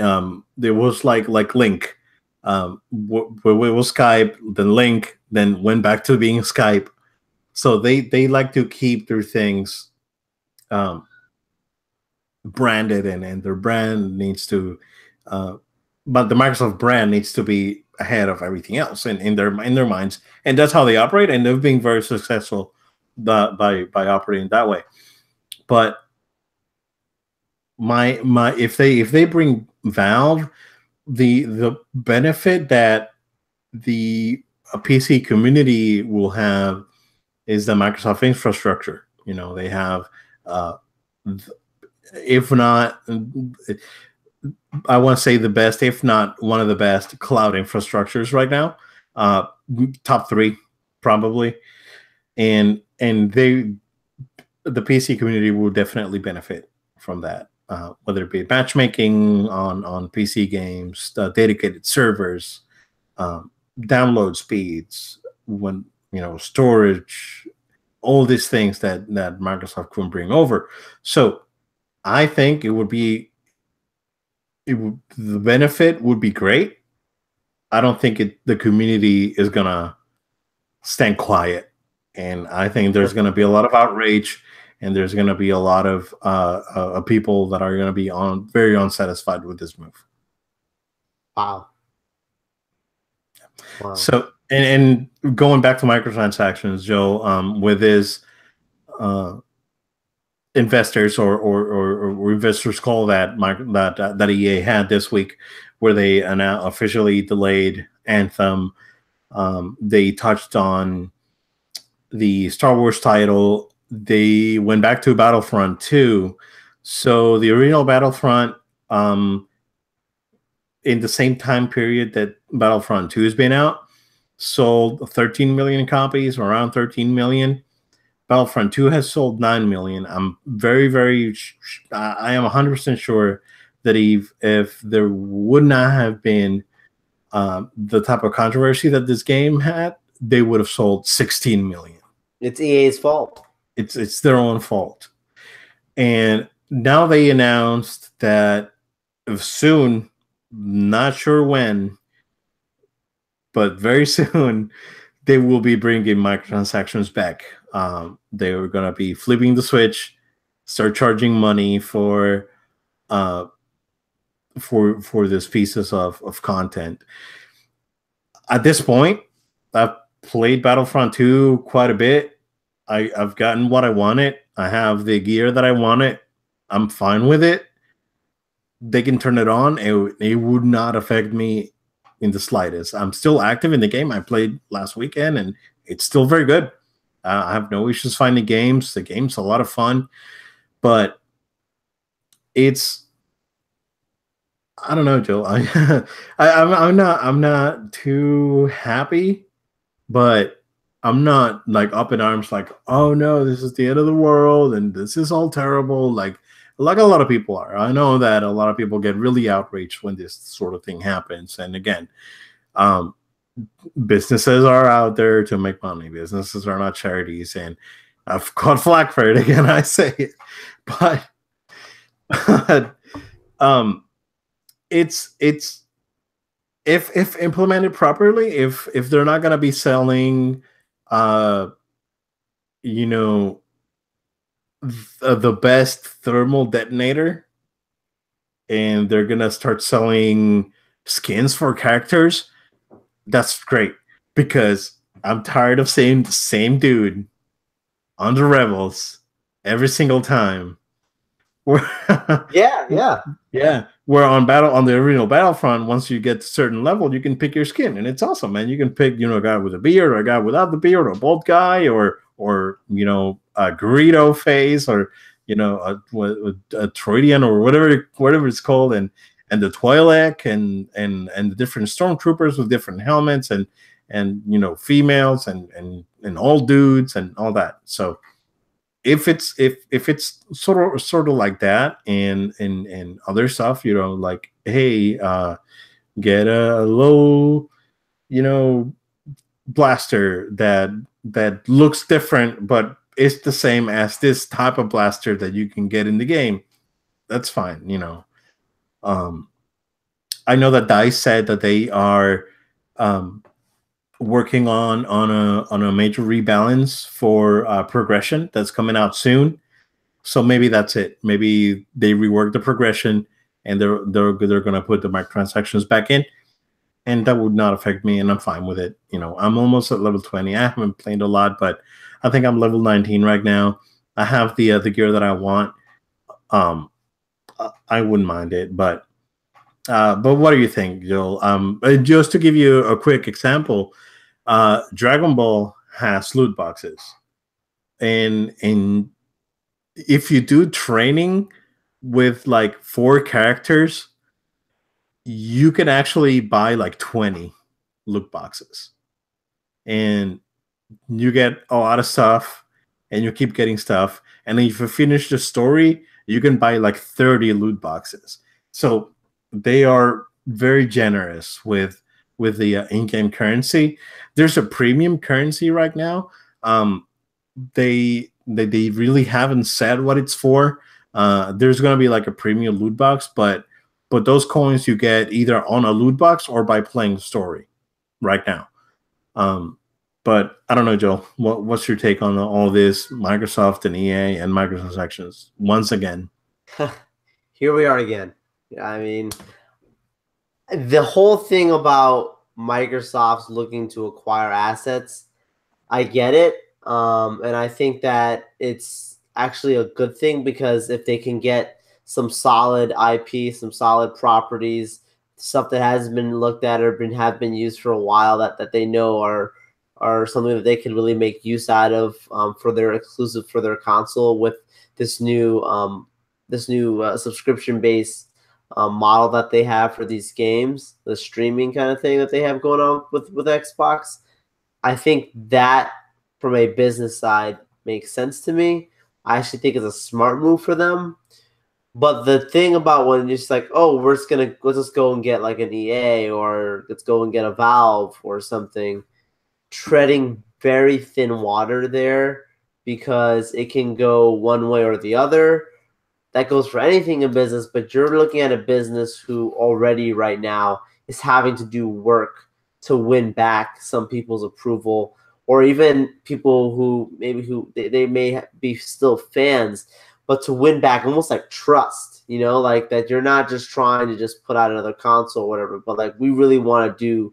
There was like Link, where it was Skype, then Link, then went back to being Skype. So they like to keep their things branded, and their brand needs to, but the Microsoft brand needs to be ahead of everything else in their minds, and that's how they operate, and they've been very successful by operating that way. But my if they bring Valve, the benefit that the PC community will have is the Microsoft infrastructure. You know, they have, if not, I want to say the best, if not one of the best cloud infrastructures right now, top 3 probably, and the PC community will definitely benefit from that. Whether it be matchmaking on PC games, dedicated servers, download speeds, storage, all these things that Microsoft couldn't bring over. So I think the benefit would be great. I don't think the community is gonna stand quiet, and I think there's gonna be a lot of outrage. And there's going to be a lot of people that are going to be very unsatisfied with this move. Wow. So, and going back to microtransactions, Joe, with his investors or investors call that EA had this week, where they officially delayed Anthem. They touched on the Star Wars title. They went back to Battlefront 2. So the original Battlefront, in the same time period that Battlefront 2 has been out, sold 13 million copies, around 13 million. Battlefront 2 has sold 9 million. I'm I am 100% sure that if there would not have been the type of controversy that this game had, they would have sold 16 million. It's EA's fault. It's their own fault. And now they announced that soon, not sure when, but very soon, they will be bringing microtransactions back. They were going to be flipping the switch, start charging money for these pieces of content. At this point, I've played Battlefront 2 quite a bit. I've gotten what I wanted. I have the gear that I wanted. I'm fine with it. They can turn it on. It would not affect me in the slightest. I'm still active in the game. I played last weekend, and it's still very good. I have no issues finding games. The game's a lot of fun, but I don't know, Joe. I'm not too happy, but I'm not like up in arms like, oh no, this is the end of the world and this is all terrible. Like a lot of people are. I know that a lot of people get really outraged when this sort of thing happens. And again, businesses are out there to make money. Businesses are not charities, and I've caught flack for it again. I say it, but it's if implemented properly, if they're not going to be selling the best thermal detonator, and they're gonna start selling skins for characters, that's great, because I'm tired of seeing the same dude on the Rebels every single time. Yeah, yeah. Yeah, where on the original Battlefront, once you get to a certain level, you can pick your skin, and it's awesome, man. You can pick, a guy with a beard, or a guy without the beard, or a bald guy, or a Greedo face, or a Troidian, or whatever it's called, and the Twi'lek, and the different stormtroopers with different helmets, and females, and all dudes, and all that. So if it's sort of like that, and other stuff, like, hey, get a low, you know blaster that looks different, but it's the same as this type of blaster that you can get in the game, that's fine. um I know that DICE said that they are um working on a major rebalance for progression that's coming out soon. So maybe that's it. Maybe they rework the progression, and they're gonna put the microtransactions back in, and that would not affect me, and I'm fine with it. I'm almost at level 20. I haven't played a lot, but I think I'm level 19 right now. I have the gear that I want. Um, I wouldn't mind it, but what do you think, Joel? Just to give you a quick example, Dragon Ball has loot boxes, and if you do training with like 4 characters, you can actually buy like 20 loot boxes, and you get a lot of stuff, and you keep getting stuff. And then if you finish the story, you can buy like 30 loot boxes. So they are very generous with the in-game currency. There's a premium currency right now. They really haven't said what it's for. There's going to be like a premium loot box, but those coins you get either on a loot box or by playing story right now. Um, but I don't know, Joel. What's your take on all this Microsoft and EA and microtransactions once again? Here we are again. I mean, the whole thing about Microsoft's looking to acquire assets, I get it. And I think that it's actually a good thing, because if they can get some solid IP, some solid properties, stuff that hasn't been looked at or have been used for a while, that they know are something that they can really make use out of, for their exclusive for their console, with this new subscription based model that they have for these games, the streaming kind of thing that they have going on with Xbox. I think that from a business side makes sense to me. I actually think it's a smart move for them. But the thing about when you're just like, oh, let's just go and get like an EA, or let's go and get a Valve or something, treading very thin water there, because it can go one way or the other. That goes for anything in business, but you're looking at a business who already right now is having to do work to win back some people's approval, or even people who they may be still fans, but to win back almost like trust, like that you're not just trying to just put out another console or whatever, but like, we really want to do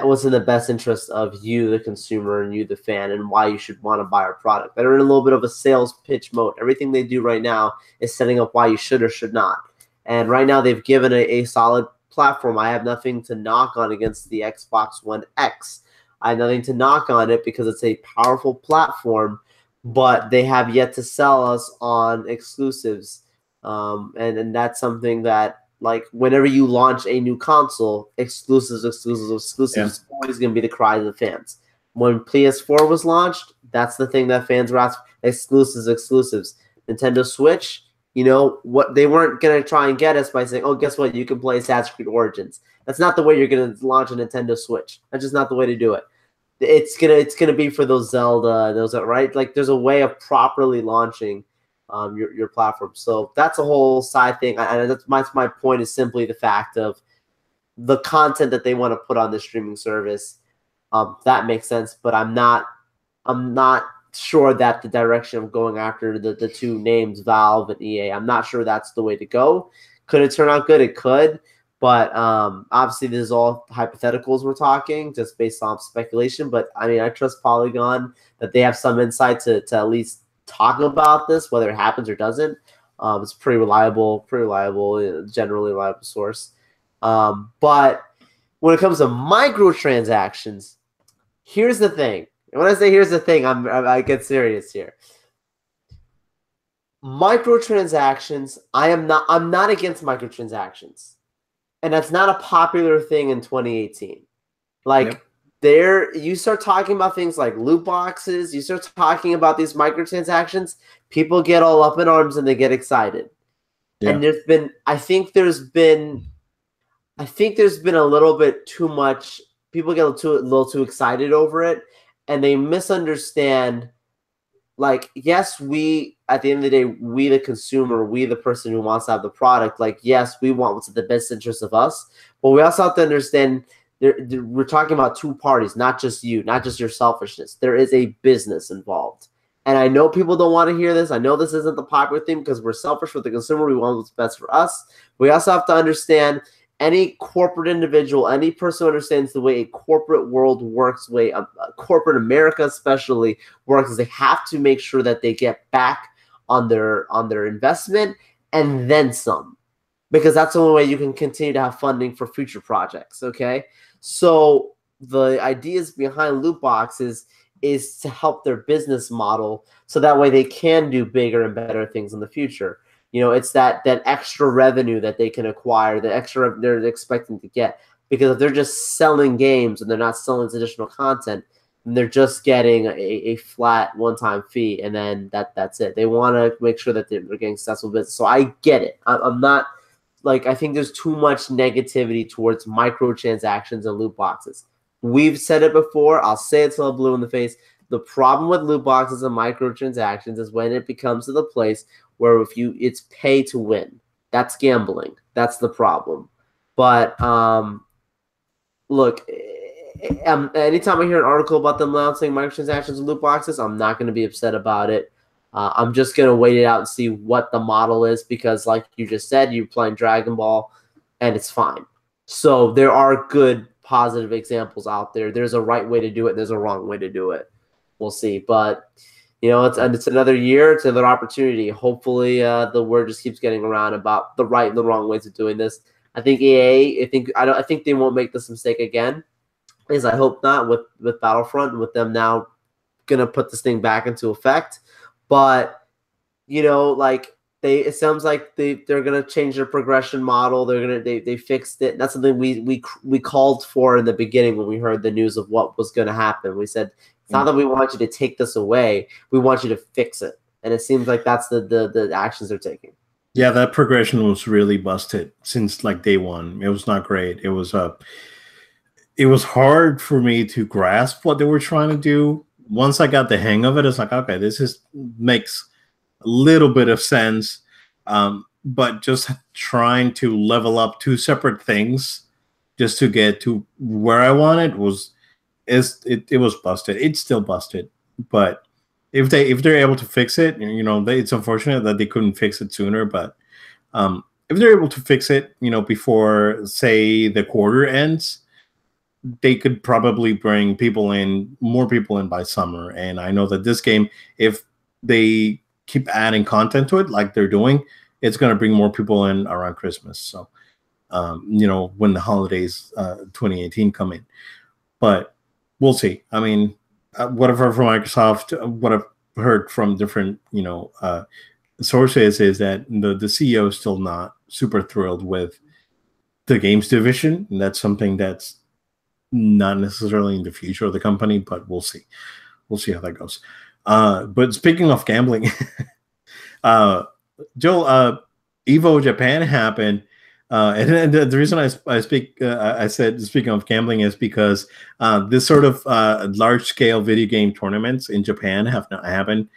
what's in the best interest of you, the consumer, and you, the fan, and why you should want to buy our product. They're in a little bit of a sales pitch mode. Everything they do right now is setting up why you should or should not. And right now they've given a solid platform. I have nothing to knock on against the Xbox One X. I have nothing to knock on it, because it's a powerful platform, but they have yet to sell us on exclusives. And that's something that, like, whenever you launch a new console, exclusives, Yeah. is always going to be the cry of the fans. When PS4 was launched, that's the thing that fans were asking: exclusives. Nintendo Switch, what they weren't going to try and get us by saying, oh, guess what? You can play Assassin's Creed Origins. That's not the way you're going to launch a Nintendo Switch. That's just not the way to do it. It's gonna be for those Zelda, those, right? Like, there's a way of properly launching your platform. So that's a whole side thing. And that's my point, is simply the fact of the content that they want to put on the streaming service. That makes sense, but I'm not sure that the direction of going after the two names, Valve and EA, I'm not sure that's the way to go. Could it turn out good? It could, But obviously, this is all hypotheticals we're talking, just based on speculation. But I mean, I trust Polygon that they have some insight to at least talk about this, whether it happens or doesn't. It's a pretty reliable, generally reliable source. But when it comes to microtransactions, here's the thing. And when I say here's the thing, I get serious here. Microtransactions, I'm not against microtransactions. And that's not a popular thing in 2018. Like you start talking about things like loot boxes, you start talking about these microtransactions, people get all up in arms and they get excited. Yeah. And I think there's been a little bit too much. People get a little too excited over it, and they misunderstand. Like, yes, we, at the end of the day, we the consumer, we the person who wants to have the product, like, yes, we want what's in the best interest of us, but we also have to understand we're talking about two parties, not just you, not just your selfishness. There is a business involved. And I know people don't want to hear this. I know this isn't the popular thing because we're selfish with the consumer. We want what's best for us. We also have to understand any corporate individual, any person who understands the way a corporate world works, the way corporate America especially works, is they have to make sure that they get back on their investment and then some, because that's the only way you can continue to have funding for future projects. Okay, so the ideas behind loot boxes is to help their business model, so that way they can do bigger and better things in the future. You know, it's that extra revenue that they can acquire, the extra they're expecting to get. Because if they're just selling games and they're not selling additional content, then they're just getting a flat one-time fee, and then that's it. They want to make sure that they're getting successful business. So I get it. I'm not, like, I think there's too much negativity towards microtransactions and loot boxes. We've said it before. I'll say it till I'm blue in the face. The problem with loot boxes and microtransactions is when it becomes to the place where it's pay to win. That's gambling. That's the problem. But look, anytime I hear an article about them announcing microtransactions and loot boxes, I'm not going to be upset about it. I'm just going to wait it out and see what the model is, because like you just said, you're playing Dragon Ball and it's fine. So there are good, positive examples out there. There's a right way to do it. There's a wrong way to do it. We'll see. But you know, it's another year. It's another opportunity. Hopefully, the word just keeps getting around about the right and the wrong ways of doing this. I think EA. I think they won't make this mistake again. At least I hope not. With Battlefront, with them now gonna put this thing back into effect. But you know, like it sounds like they're gonna change their progression model. They fixed it. That's something we called for in the beginning when we heard the news of what was gonna happen. We said, it's not that we want you to take this away. We want you to fix it. And it seems like that's the actions they're taking. Yeah, that progression was really busted since like day one. It was not great. It was hard for me to grasp what they were trying to do. Once I got the hang of it, it's like, okay, this makes a little bit of sense. But just trying to level up two separate things just to get to where I wanted was busted. It's still busted, but if they're able to fix it, you know, it's unfortunate that they couldn't fix it sooner. But if they're able to fix it, you know, before say the quarter ends, they could probably bring more people in by summer. And I know that this game, if they keep adding content to it like they're doing, it's going to bring more people in around Christmas. So you know, when the holidays 2018 come in, but we'll see. I mean, what I've heard from Microsoft, what I've heard from different, you know, sources is that the CEO is still not super thrilled with the games division. And that's something that's not necessarily in the future of the company, but we'll see. We'll see how that goes. But speaking of gambling, Joel, Evo Japan happened. And the reason I said speaking of gambling is because this sort of large-scale video game tournaments in Japan have not happened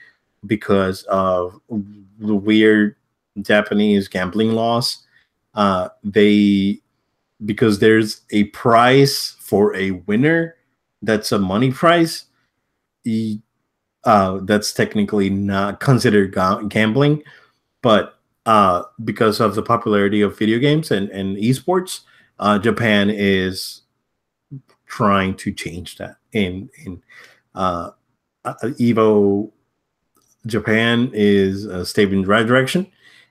because of the weird Japanese gambling laws. Because there's a prize for a winner that's a money prize. That's technically not considered gambling, but because of the popularity of video games and esports, Japan is trying to change that. In Evo, Japan is a step in the right direction,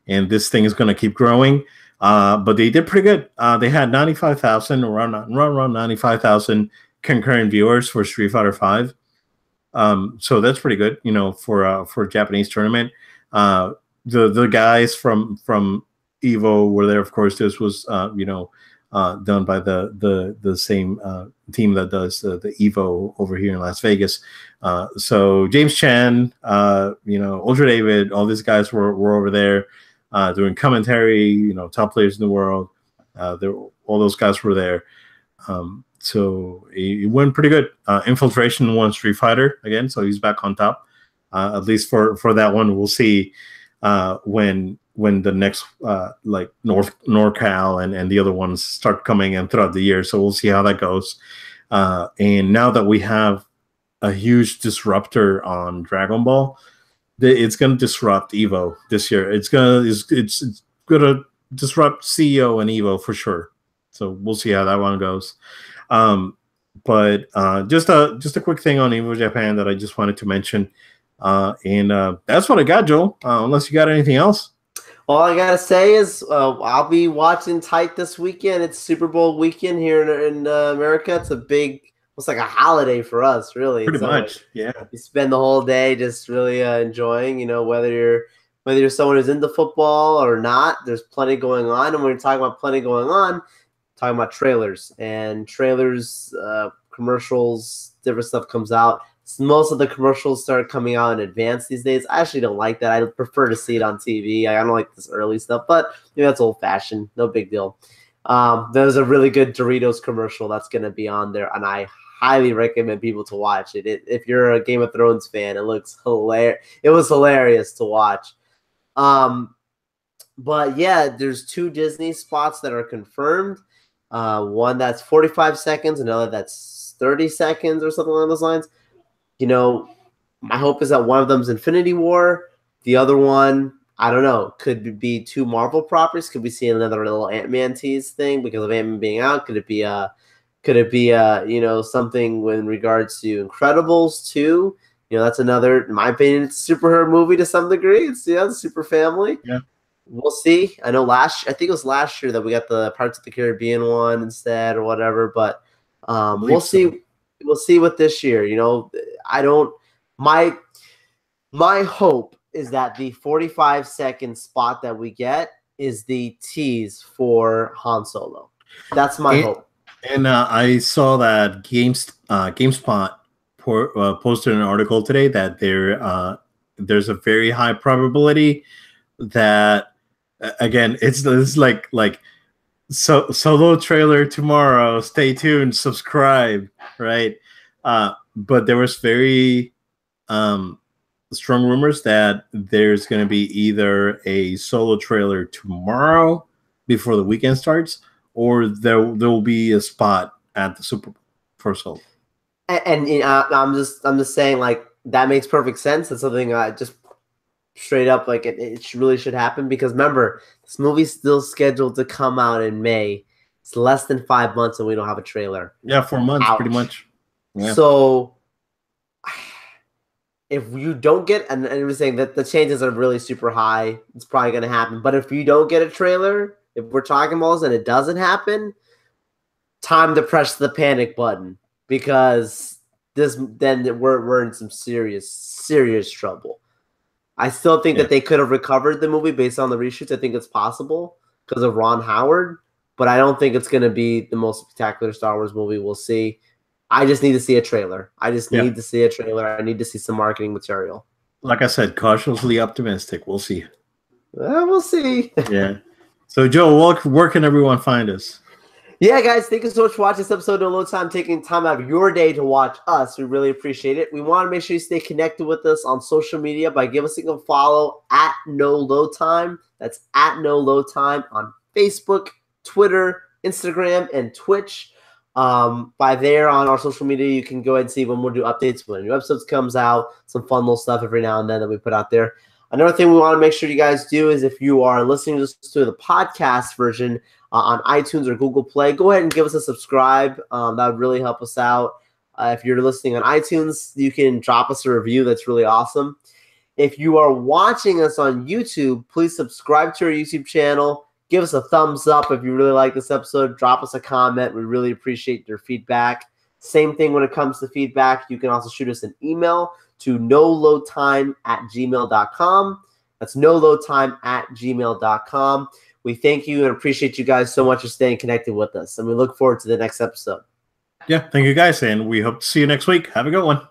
and this thing is going to keep growing. But they did pretty good. They had 95,000, around 95,000 concurrent viewers for Street Fighter V. So that's pretty good, for a Japanese tournament. The guys from Evo were there. Of course, this was done by the same team that does the Evo over here in Las Vegas. So James Chan, Ultra David, all these guys were over there doing commentary. Top players in the world. All those guys were there. So it went pretty good. Infiltration won Street Fighter again, so he's back on top. At least for that one, we'll see when the next like NorCal and the other ones start coming in throughout the year. So we'll see how that goes. And now that we have a huge disruptor on Dragon Ball, it's going to disrupt Evo this year. It's gonna disrupt CEO and Evo for sure. So we'll see how that one goes. But just a quick thing on Evo Japan that I just wanted to mention. And that's what I got, Joel. Unless you got anything else. All I gotta say is I'll be watching tight this weekend. It's Super Bowl weekend here in America. It's it's like a holiday for us, really. Pretty much, yeah. You spend the whole day just really enjoying. Whether you're someone who's into football or not, there's plenty going on. And when we're talking about plenty going on, talking about trailers, commercials, different stuff comes out. Most of the commercials start coming out in advance these days. I actually don't like that. I prefer to see it on TV. I don't like this early stuff, but that's old-fashioned. No big deal. There's a really good Doritos commercial that's going to be on there, and I highly recommend people to watch it. If you're a Game of Thrones fan, it looks hilarious. It was hilarious to watch. But yeah, there's 2 Disney spots that are confirmed. One that's 45 seconds, another that's 30 seconds or something along those lines. My hope is that one of them is Infinity War. The other one, I don't know, could be 2 Marvel properties. Could we see another little Ant-Man tease thing because of Ant-Man being out? Could it be something in regards to Incredibles 2? That's another, in my opinion, it's a superhero movie to some degree. It's super family. Yeah. We'll see. I know I think it was last year that we got the Pirates of the Caribbean one instead or whatever, but we'll see. We'll see what this year, my hope is that the 45-second spot that we get is the tease for Han Solo. That's my hope. And I saw that GameSpot posted an article today that there's a very high probability that, again, it's like Solo trailer tomorrow. Stay tuned, subscribe, right? But there was very strong rumors that there's going to be either a Solo trailer tomorrow before the weekend starts, or there will be a spot at the Super Bowl for Solo. And I'm just saying, like, that makes perfect sense. It's something just straight up, like, it really should happen, because remember, this movie's still scheduled to come out in May. It's less than 5 months and we don't have a trailer. Yeah, 4 months. Ouch. Pretty much. Yeah. So if you don't get, and we're saying that the chances are really super high, it's probably going to happen. But if you don't get a trailer, if we're talking balls and it doesn't happen, time to press the panic button, because then we're in some serious trouble. I still think that they could have recovered the movie based on the reshoots. I think it's possible because of Ron Howard, but I don't think it's going to be the most spectacular Star Wars movie. We'll see. I just need to see a trailer. I need to see a trailer. I need to see some marketing material. Like I said, cautiously optimistic. We'll see. We'll see. Yeah. So, Joe, where can everyone find us? Yeah, guys, thank you so much for watching this episode of No Load Time, taking time out of your day to watch us. We really appreciate it. We want to make sure you stay connected with us on social media by giving us a follow at No Load Time. That's at No Load Time on Facebook, Twitter, Instagram, and Twitch. By there on our social media, you can go ahead and see when we'll do updates, when a new episodes comes out, some fun little stuff every now and then that we put out there. Another thing we want to make sure you guys do is, if you are listening to the podcast version, on iTunes or Google Play, go ahead and give us a subscribe. That would really help us out. If you're listening on iTunes, you can drop us a review. That's really awesome. If you are watching us on YouTube, please subscribe to our YouTube channel. Give us a thumbs up if you really like this episode. Drop us a comment. We really appreciate your feedback. Same thing when it comes to feedback. You can also shoot us an email to noloadtime@gmail.com. That's noloadtime@gmail.com. We thank you and appreciate you guys so much for staying connected with us. And we look forward to the next episode. Yeah, thank you guys, and we hope to see you next week. Have a good one.